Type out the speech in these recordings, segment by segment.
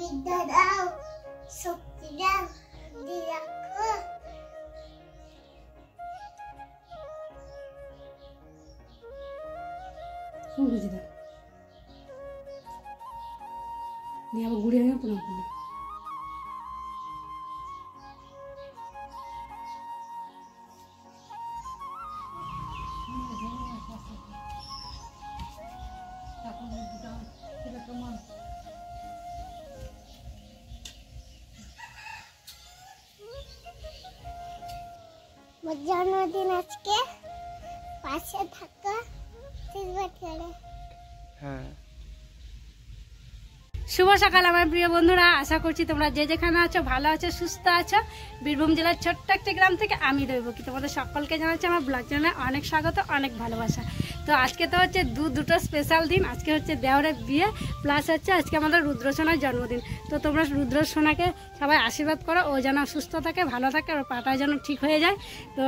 বিদ্যা দাও, শক্তি দাও, দিয়ে রাখো। বুঝে দাও দিয়ে আবার ঘুরে আমি প্রণাম করবো। আমার জন্মদিন আজকে, পাশে থাকা করে। হ্যাঁ, শুভ সকাল আমার প্রিয় বন্ধুরা, আশা করছি তোমরা যে যেখানে আছো ভালো আছো, সুস্থ আছো। বীরভূম জেলার ছোট্ট একটা গ্রাম থেকে আমি দৈবকী তোমাদের সকলকে জানাচ্ছি আমার ব্লগ চ্যানেলে অনেক স্বাগত, অনেক ভালোবাসা। তো আজকে তো হচ্ছে দুটো স্পেশাল দিন। আজকে হচ্ছে দেওরের বিয়ে, প্লাস হচ্ছে আজকে আমাদের রুদ্রসোনার জন্মদিন। তো তোমরা রুদ্রসোনাকে সবাই আশীর্বাদ করো, ও যেন সুস্থ থাকে, ভালো থাকে, ওর পাটা যেন ঠিক হয়ে যায়। তো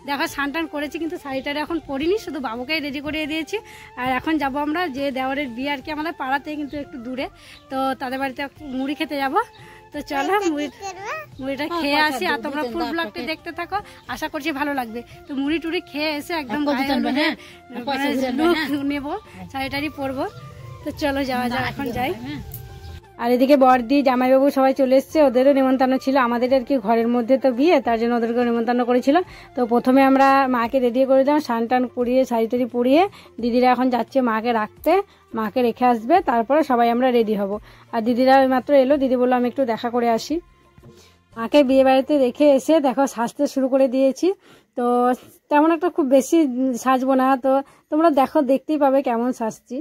দেখো স্নান করেছি, কিন্তু শাড়িটারে এখন পরিনি, শুধু বাবুকেই রেডি করিয়ে দিয়েছি। আর এখন যাব আমরা যে দেওরের বিয়ে আর কি আমাদের পাড়াতে, কিন্তু একটু দূরে, তো তাদের বাড়িতে মুড়ি খেতে যাব। তো চলো মুড়িটা খেয়ে আসি, আর তোমরা ফুল ব্লগটি দেখতে থাকো, আশা করছি ভালো লাগবে। তো মুড়ি টুড়ি খেয়ে এসে একদম নেবো, শাড়ি টাড়ি পরবো। তো চলো যাওয়া যাক, এখন যাই। আর এদিকে বড়দি জামাইবাবু সবাই চলে এসছে, ওদেরও নিমন্ত্রণ ছিল। আমাদের আর কি ঘরের মধ্যে তো বিয়ে, তার জন্য ওদেরকেও নিমন্ত্রণ করেছিল। তো প্রথমে আমরা মাকে রেডি করে দিলাম, স্নান টান পরিয়ে শাড়ি টাড়ি পরিয়ে দিদিরা এখন যাচ্ছে মাকে রাখতে, মাকে রেখে আসবে, তারপরে সবাই আমরা রেডি হব। আর দিদিরা মাত্র এলো, দিদি বললো আমি একটু দেখা করে আসি। মাকে বিয়ে বাড়িতে রেখে এসে দেখো সাজতে শুরু করে দিয়েছি। তো তেমন একটা খুব বেশি সাজবো না, তো তোমরা দেখো, দেখতেই পাবে কেমন সাজছি।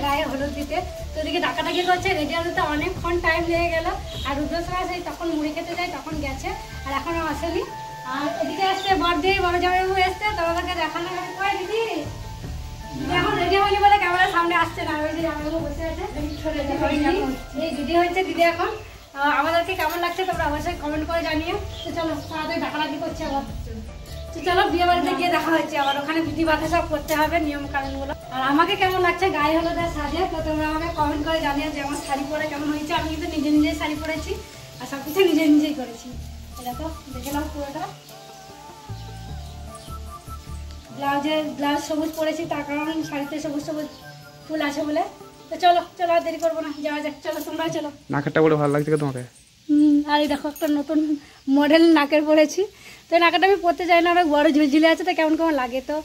গায়ে হলুদ দিতে, তো ওদিকে ডাকাডাকি করছে, রেডি হতে অনেকক্ষণ টাইম লেগে গেল। আর রুদ্রসোনা সেই তখন মুড়ি খেতে যায়, তখন গেছে, আর এখনো আসেনি। আর এদিকে আসছে বড়দি, বড় জামাইবাবু এসছে, তোমাদেরকে দেখানো করে। দিদি এখন রেডি হয়নি বলে ক্যামেরার সামনে আসছে না, ওই যে জামাইবাবু বসে আছে। এই দিদি হচ্ছে, দিদি এখন আমাদেরকে কেমন লাগছে তোমরা অবশ্যই কমেন্ট করে জানিও। তো চলো, তাড়াতাড়ি ডাকাডাকি করছে আবার। তো চলো বিয়ে বাড়িতে গিয়ে দেখা হচ্ছে, আবার ওখানে বিধি বাধা সব করতে হবে, নিয়ম কানুনগুলো। আর আমাকে কেমন লাগছে গায়ে হলুদের সাজে, তো তোমরা আমাকে কমেন্ট করে জানিও যে আমার শাড়ি পরে কেমন হয়েছে। আমি কিন্তু নিজে নিজেই শাড়ি পরেছি, আর সব কিছু নিজে নিজেই করেছি। দেখো দেখে নাও পুরোটা। ব্লাউজ সবুজ পরেছি, তার কারণ শাড়িতে সবুজ সবুজ ফুল আছে বলে। তো চলো চলো, আর দেরি করবো না, যাওয়া যাক। চলো তোমরা চলো। নাকেরটা বলে ভালো লাগছে তোমাকে। আর এই দেখো একটা নতুন মডেল নাকের পরেছি। তো নাকাটা আমি পরতে চাই না, অনেক বড় ঝুলঝুলি আছে, তো কেমন কেমন লাগে। তো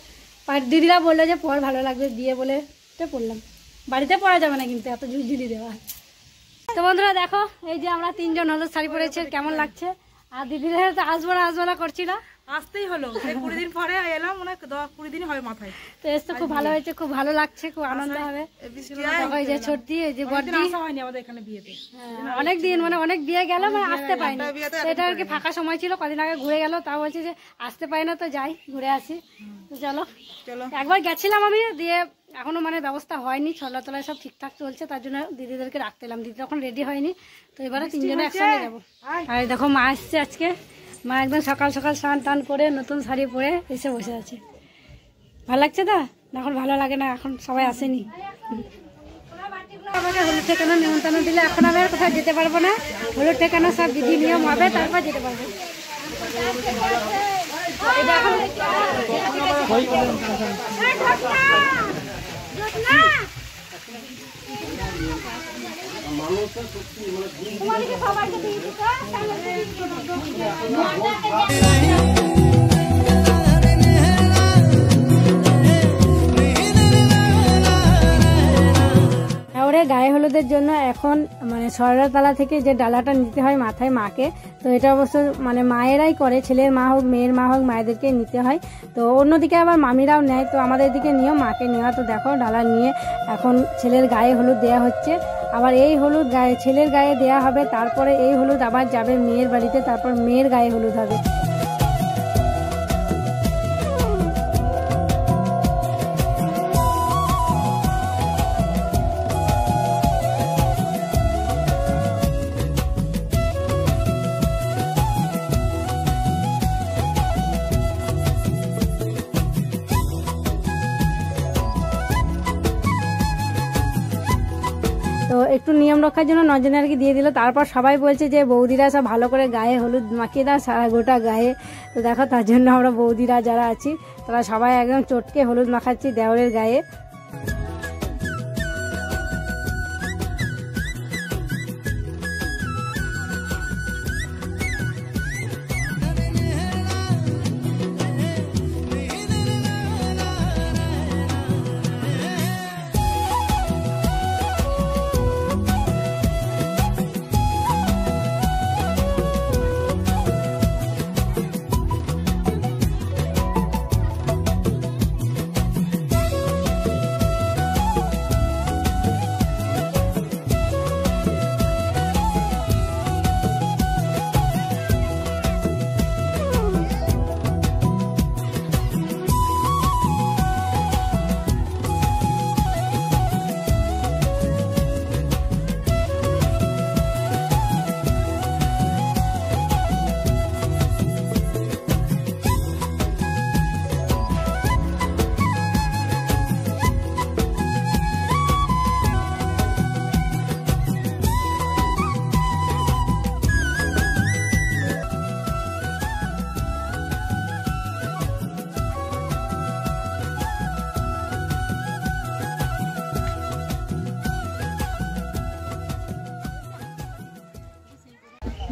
দিদিরা বললো যে পর ভালো লাগবে বিয়ে বলে, তো পরলাম। বাড়িতে পরা যাবে না কিন্তু, এত ঝুলঝুলি দেওয়া। তো বন্ধুরা দেখো, এই যে আমরা তিনজন হলুদ শাড়ি পরেছি, কেমন লাগছে। আর দিদিরা তো আসবো না করছি না, আসতেই হলো। 20 দিন পরে এলাম, মানে 20 দিন হয় মাথায়। তো এসে খুব ভালো হয়েছে, খুব ভালো লাগছে, খুব আনন্দ হবে। এই যে ছোট্টি, এই যে বড়দি, হয়নি আমাদের এখানে বিয়েতে অনেক দিন, মানে অনেক বিয়ে গেল, মানে আসতে পাইনি। এটা আর কি ফাঁকা সময় ছিল, কদিন আগে ঘুরে গেল, তা বলছি যে আসতে পাই না, তো যাই ঘুরে আসি। তো চলো চলো, একবার গেছিলাম আমি, দিয়ে এখনো মানে ব্যবস্থা হয়নি, ছলা তলায় সব ঠিকঠাক চলছে, তার জন্য দিদিদেরকে রাখতে এলাম। দিদি তখন রেডি হয়নি, তো এবারে তিনজনে একসঙ্গে যাবো। আর দেখো মা আসছে আজকে, মা একদম সকাল সকাল স্নান টান করে নতুন শাড়ি পরে এসে বসে আছে। ভালো লাগছে তো? এখন ভালো লাগে না, এখন সবাই আসেনি। আমাকে হলুদ ঠেকানো নিমন্ত্রণ দিলে এখন আমি আর কোথাও যেতে পারবো না। হলুদ ঠেকানো সব বিধি নিয়ম হবে, তারপর যেতে পারবো। গায়ে হলুদের জন্য এখন মানে সরলাতলা থেকে যে ডালাটা নিতে হয় মাথায় মাকে, তো এটা অবশ্য মানে মায়েরাই করে, ছেলের মা হোক মেয়ের মা হোক মায়েদেরকে নিতে হয়। তো অন্যদিকে আবার মামিরাও নেয়, তো আমাদের দিকে নিয়েও মাকে নেওয়া। তো দেখো ডালা নিয়ে এখন ছেলের গায়ে হলুদ দেওয়া হচ্ছে। আবার এই হলুদ গায়ে ছেলের গায়ে দেয়া হবে, তারপরে এই হলুদ আবার যাবে মেয়ের বাড়িতে, তারপর মেয়ের গায়ে হলুদ হবে। তো একটু নিয়ম রক্ষার জন্য নজনে আর কি দিয়ে দিল। তারপর সবাই বলছে যে বৌদিরা সব ভালো করে গায়ে হলুদ মাখিয়ে দাও সারা গোটা গায়ে। তো দেখো তার জন্য আমরা বৌদিরা যারা আছি তারা সবাই একদম চটকে হলুদ মাখাচ্ছি দেওরের গায়ে।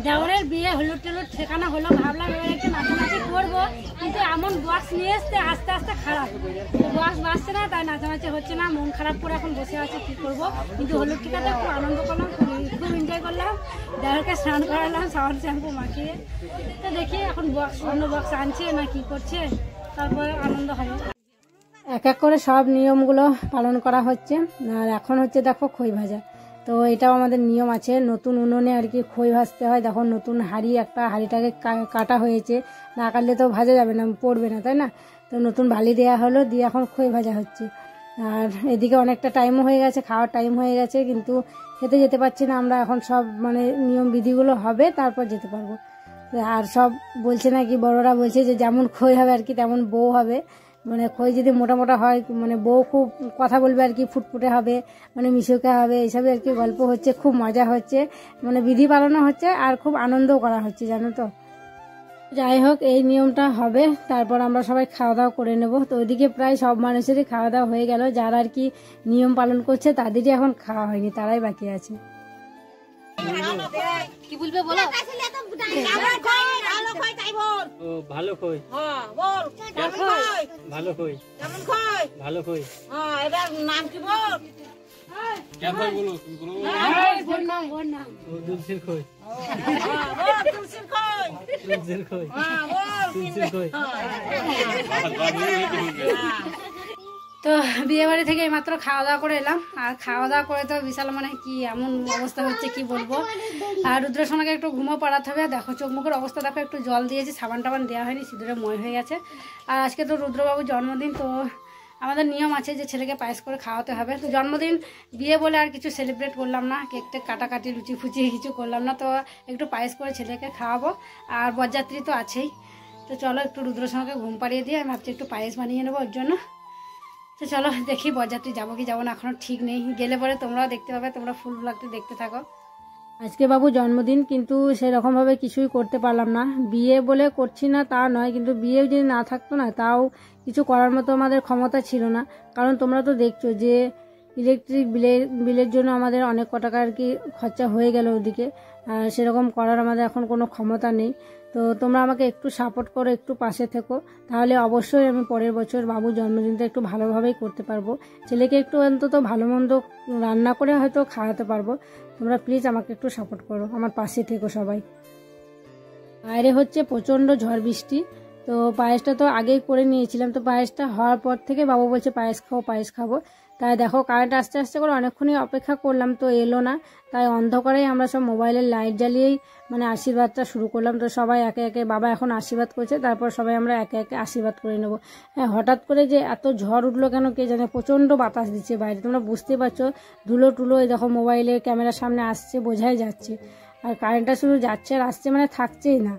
দেওরের বিয়ে হলুদ টলুদ শেখানো হলো, ভাবলাম এবার একটু নাচানাচি করবো, কিন্তু এমন বক্স নিয়ে এসছে আস্তে আস্তে খারাপ, বক্স বাজছে না, তাই নাচানাচি হচ্ছে না। মন খারাপ করে এখন বসে আছে, কি করবো। কিন্তু হলুদ টিকাতে খুব আনন্দ করলাম, খুব এনজয় করলাম। দেওরকে স্নান করালাম সাবান শ্যাম্পু মাখিয়ে। তো দেখি এখন বক্স অন্য বক্স আনছে না কি করছে, তারপরে আনন্দ হবে। এক এক করে সব নিয়মগুলো পালন করা হচ্ছে। আর এখন হচ্ছে দেখো খই ভাজা। তো এটাও আমাদের নিয়ম আছে, নতুন উনুনে আর কি খই ভাজতে হয়। দেখো নতুন হাঁড়ি, একটা হাঁড়িটাকে কাটা হয়েছে, না কাটলে তো ভাজা যাবে না, পড়বে না, তাই না। তো নতুন বালি দেওয়া হলো, দিয়ে এখন খই ভাজা হচ্ছে। আর এদিকে অনেকটা টাইমও হয়ে গেছে, খাওয়ার টাইম হয়ে গেছে, কিন্তু খেতে যেতে পারছি না আমরা। এখন সব মানে নিয়ম বিধিগুলো হবে তারপর যেতে পারবো। আর সব বলছে নাকি বড়রা বলছে যে যেমন খই হবে আর কি তেমন বউ হবে। মানে খই যদি মোটা মোটা হয় মানে বউ খুব কথা বলবে আর কি, ফুটফুটে হবে, মানে মিশুকে হবে, এইসবই আর কি গল্প হচ্ছে। খুব মজা হচ্ছে, মানে বিধি পালনও হচ্ছে আর খুব আনন্দও করা হচ্ছে, জানো তো। যাই হোক এই নিয়মটা হবে, তারপর আমরা সবাই খাওয়া দাওয়া করে নেব। তো ওইদিকে প্রায় সব মানুষেরই খাওয়া দাওয়া হয়ে গেল, যারা আর কি নিয়ম পালন করছে তাদেরই এখন খাওয়া হয়নি, তারাই বাকি আছে। কি বলবে বলো? ভালো কই ভালো কই ভালো কই এবার নাম কি বল? তুলসির খই তুলসির খই তুলসির খই তুলসির খই। তো বিয়ে বাড়ি থেকে এইমাত্র খাওয়া দাওয়া করে এলাম। আর খাওয়া দাওয়া করে তো বিশাল মানে কি এমন অবস্থা হচ্ছে কি বলবো। আর রুদ্রসোনাকে একটু ঘুমো পাড়াতে হবে। দেখো চোখ মুখের অবস্থা দেখো, একটু জল দিয়েছি, সাবান টাবান দেওয়া হয়নি, সিঁদুরে মই হয়ে গেছে। আর আজকে তো রুদ্রবাবুর জন্মদিন, তো আমাদের নিয়ম আছে যে ছেলেকে পায়েস করে খাওয়াতে হবে। তো জন্মদিন বিয়ে বলে আর কিছু সেলিব্রেট করলাম না, কেক টেক কাটাকাটি লুচি ফুচি কিছু করলাম না। তো একটু পায়েস করে ছেলেকে খাওয়াবো, আর বরযাত্রী তো আছেই। তো চলো একটু রুদ্রসোনাকে ঘুম পাড়িয়ে দিয়ে আমি ভাবছি একটু পায়েস বানিয়ে নেবো ওর জন্য। তো চলো দেখি বরযাত্রী যাবো কি যাবো না এখনও ঠিক নেই, গেলে পরে তোমরাও দেখতে পাবে, তোমরা ফুল ব্লগটি দেখতে থাকো। আজকে বাবু জন্মদিন, কিন্তু সেরকমভাবে কিছুই করতে পারলাম না। বিয়ে বলে করছি না তা নয়, কিন্তু বিয়ে যদি না থাকতো না তাও কিছু করার মতো আমাদের ক্ষমতা ছিল না। কারণ তোমরা তো দেখছো যে ইলেকট্রিক বিলের জন্য আমাদের অনেক টাকা আর কি খরচা হয়ে গেল ওদিকে। সেরকম করার আমাদের এখন কোনো ক্ষমতা নেই। তো তোমরা আমাকে একটু সাপোর্ট করো, একটু পাশে থেকো, তাহলে অবশ্যই আমি পরের বছর বাবুর জন্মদিনটা একটু ভালোভাবেই করতে পারবো। ছেলেকে একটু অন্তত ভালো মন্দ রান্না করে হয়তো খাওয়াতে পারবো। তোমরা প্লিজ আমাকে একটু সাপোর্ট করো, আমার পাশে থেকো সবাই। বাইরে হচ্ছে প্রচণ্ড ঝড় বৃষ্টি। তো পায়েসটা তো আগেই করে নিয়েছিলাম, তো পায়েসটা হওয়ার পর থেকে বাবু বলছে পায়েস খাবো পায়েস খাবো। তাই দেখো কারেন্ট আস্তে আস্তে করে অনেকক্ষণই অপেক্ষা করলাম, তো এলো না। তাই অন্ধকারেই আমরা সব মোবাইলের লাইট জ্বালিয়েই মানে আশীর্বাদটা শুরু করলাম। তো সবাই একে একে, বাবা এখন আশীর্বাদ করছে, তারপর সবাই আমরা একে একে আশীর্বাদ করে নেবো। হ্যাঁ, হঠাৎ করে যে এত ঝড় উঠলো কেন কে জানে, প্রচণ্ড বাতাস দিচ্ছে বাইরে, তোমরা বুঝতে পারছো। ধুলো টুলো এই দেখো মোবাইলের ক্যামেরার সামনে আসছে, বোঝাই যাচ্ছে। আর কারেন্টটা শুধু যাচ্ছে আর আসছে, মানে থাকছেই না।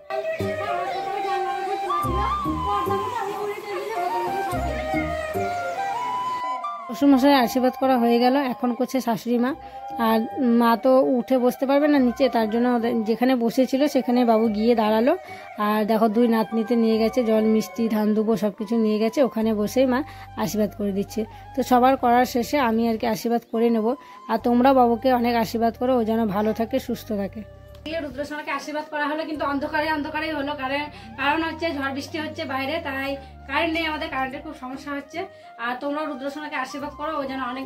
শ্বশুরমশাই আশীর্বাদ করা হয়ে গেল, এখন করছে শাশুড়ি মা। আর মা তো উঠে বসতে পারবে না নিচে, তার জন্য যেখানে বসেছিল সেখানে বাবু গিয়ে দাঁড়ালো। আর দেখো দুই নাতনিতে নিয়ে গেছে জল, মিষ্টি, ধান দুবো সব কিছু নিয়ে গেছে, ওখানে বসেই মা আশীর্বাদ করে দিচ্ছে। তো সবার করার শেষে আমি আর কি আশীর্বাদ করে নেব। আর তোমরা বাবুকে অনেক আশীর্বাদ করো, ও যেন ভালো থাকে, সুস্থ থাকে। রুদ্রসোনাকে আশীর্বাদ করা হলো, কিন্তু অন্ধকারেই হলো। কারণ হচ্ছে ঝড় বৃষ্টি হচ্ছে বাইরে, তাই কারেন্ট নেই, আমাদের কারেন্টের খুব সমস্যা হচ্ছে। আর তোমরা রুদ্রসোনাকে আশীর্বাদ করো, ও যেন অনেক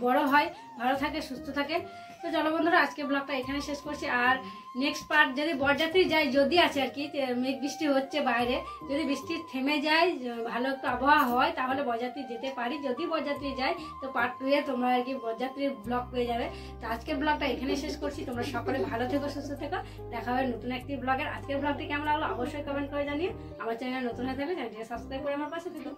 বড় হয়, ভালো থাকে, সুস্থ থাকে। তো চলো বন্ধুরা, আজকে ব্লগটা এখানে শেষ করছি। আর নেক্সট পার্ট যদি বরযাত্রী যায়, যদি আছে আর কি, মেঘ বৃষ্টি হচ্ছে বাইরে, যদি বৃষ্টি থেমে যায়, ভালো একটু আবহাওয়া হয়, তাহলে বরযাত্রী যেতে পারি। যদি বরযাত্রী যায় তো পার্ট 2 এ তোমরা আর কি বরযাত্রীর ব্লগ পেয়ে যাবে। তো আজকের ব্লগটা এখানে শেষ করছি। তোমরা সকলে ভালো থেকো, সুস্থ থেকো। দেখা হবে নতুন একটি ব্লগের। আজকের ব্লগটি কেমন লাগলো অবশ্যই কমেন্ট করে জানিয়ে। আমার চ্যানেল নতুন হয়ে থাকলে চ্যানেলটিকে সাবস্ক্রাইব করে আমার পাশে থেকো।